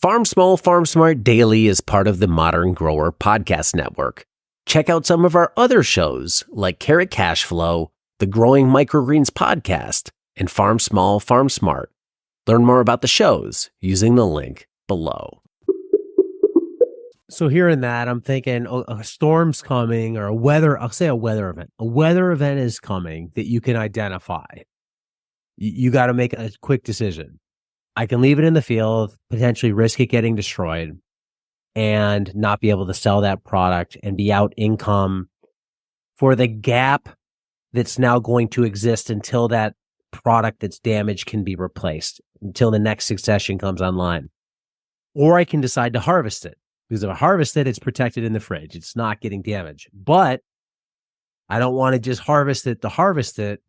Farm Small, Farm Smart Daily is part of the Modern Grower Podcast Network. Check out some of our other shows like Carrot Cash Flow, the Growing Microgreens Podcast, and Farm Small, Farm Smart. Learn more about the shows using the link below. So hearing that, I'm thinking, a storm's coming, or I'll say a weather event. A weather event is coming that you can identify. You got to make a quick decision. I can leave it in the field, potentially risk it getting destroyed, and not be able to sell that product and be out income for the gap that's now going to exist until that product that's damaged can be replaced, until the next succession comes online. Or I can decide to harvest it. Because if I harvest it, it's protected in the fridge. It's not getting damaged. But I don't want to just harvest it to harvest it.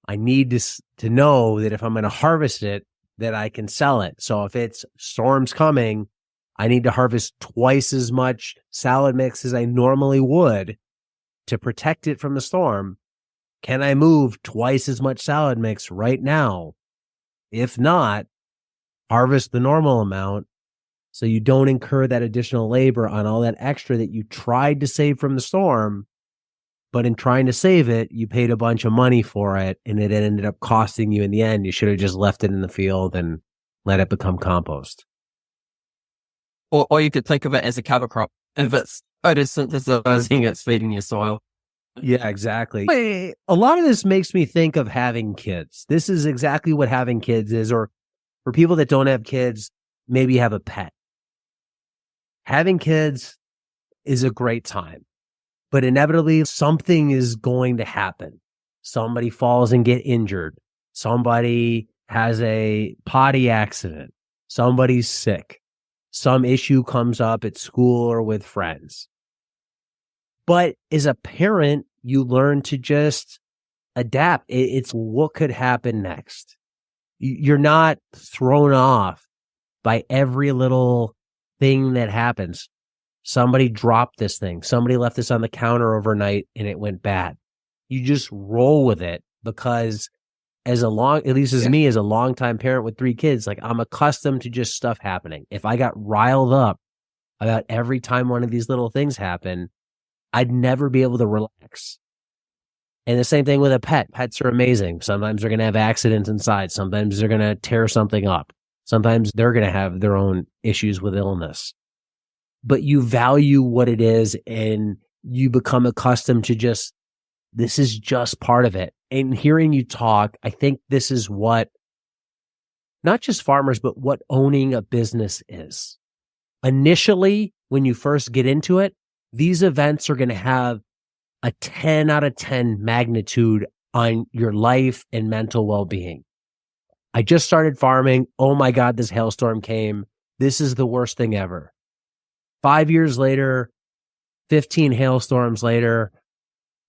I need to know that if I'm going to harvest it, that I can sell it. So if it's storms coming, I need to harvest twice as much salad mix as I normally would to protect it from the storm. Can I move twice as much salad mix right now? If not, harvest the normal amount so you don't incur that additional labor on all that extra that you tried to save from the storm. But in trying to save it, you paid a bunch of money for it, and it ended up costing you in the end. You should have just left it in the field and let it become compost. Or you could think of it as a cover crop. If it's photosynthesizing, it's feeding your soil. Yeah, exactly. A lot of this makes me think of having kids. This is exactly what having kids is. Or for people that don't have kids, maybe have a pet. Having kids is a great time. But inevitably, something is going to happen. Somebody falls and get injured. Somebody has a potty accident. Somebody's sick. Some issue comes up at school or with friends. But as a parent, you learn to just adapt. It's what could happen next. You're not thrown off by every little thing that happens. Somebody dropped this thing. Somebody left this on the counter overnight and it went bad. You just roll with it because me as a longtime parent with 3 kids, like I'm accustomed to just stuff happening. If I got riled up about every time one of these little things happen, I'd never be able to relax. And the same thing with a pet. Pets are amazing. Sometimes they're going to have accidents inside. Sometimes they're going to tear something up. Sometimes they're going to have their own issues with illness. But you value what it is and you become accustomed to this is just part of it. And hearing you talk, I think this is what, not just farmers, but what owning a business is. Initially, when you first get into it, these events are going to have a 10 out of 10 magnitude on your life and mental well-being. I just started farming. Oh my God, this hailstorm came. This is the worst thing ever. 5 years later, 15 hailstorms later,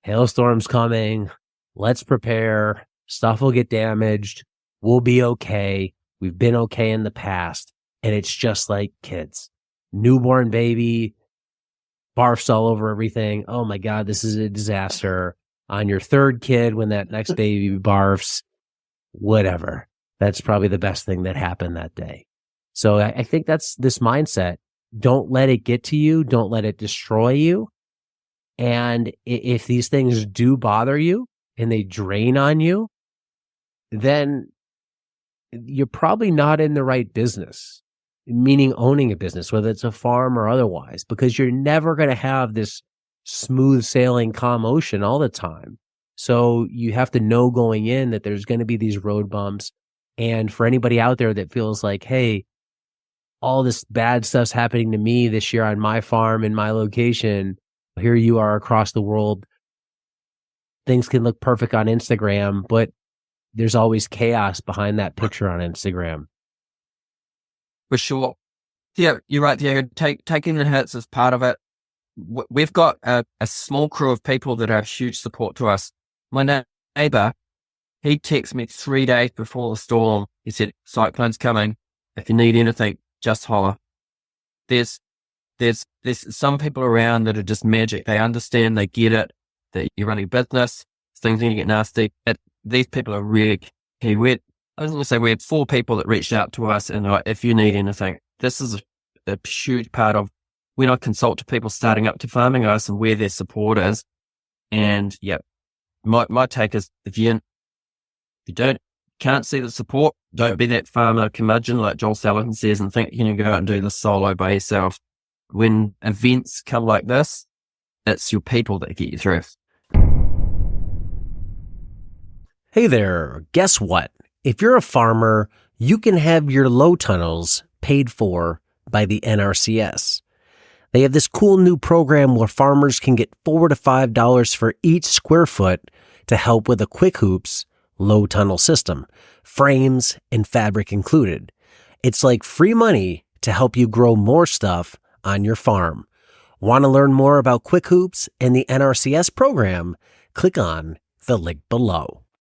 hailstorms coming. Let's prepare. Stuff will get damaged. We'll be okay. We've been okay in the past. And it's just like kids. Newborn baby, barfs all over everything. Oh my God, this is a disaster. On your third kid, when that next baby barfs, whatever. That's probably the best thing that happened that day. So I think that's this mindset. Don't let it get to you. Don't let it destroy you. And if these things do bother you and they drain on you, then you're probably not in the right business, meaning owning a business, whether it's a farm or otherwise, because you're never going to have this smooth sailing, calm ocean all the time. So you have to know going in that there's going to be these road bumps. And for anybody out there that feels like, hey, all this bad stuff's happening to me this year on my farm in my location. Here you are across the world. Things can look perfect on Instagram, but there's always chaos behind that picture on Instagram. For sure. Yeah, you're right, Diego. Taking the hits is part of it. We've got a small crew of people that are a huge support to us. My neighbor, he texted me 3 days before the storm. He said, cyclone's coming. If you need anything, just holler. There's some people around that are just magic. They understand, they get it, that you're running a business, things are going to get nasty. These people are really key. I was going to say we had 4 people that reached out to us and like, if you need anything, this is a huge part of when I consult to people starting up to farming, I ask them where their support is. And yeah, my take is if you can't see the support, don't be that farmer curmudgeon like Joel Salatin says and think you can go out and do this solo by yourself. When events come like this, it's your people that get you through. Hey there, guess what? If you're a farmer, you can have your low tunnels paid for by the NRCS. They have this cool new program where farmers can get $4 to $5 for each square foot to help with a Quick Hoops low tunnel system, frames and fabric included. It's like free money to help you grow more stuff on your farm. Want to learn more about Quick Hoops and the NRCS program? Click on the link below.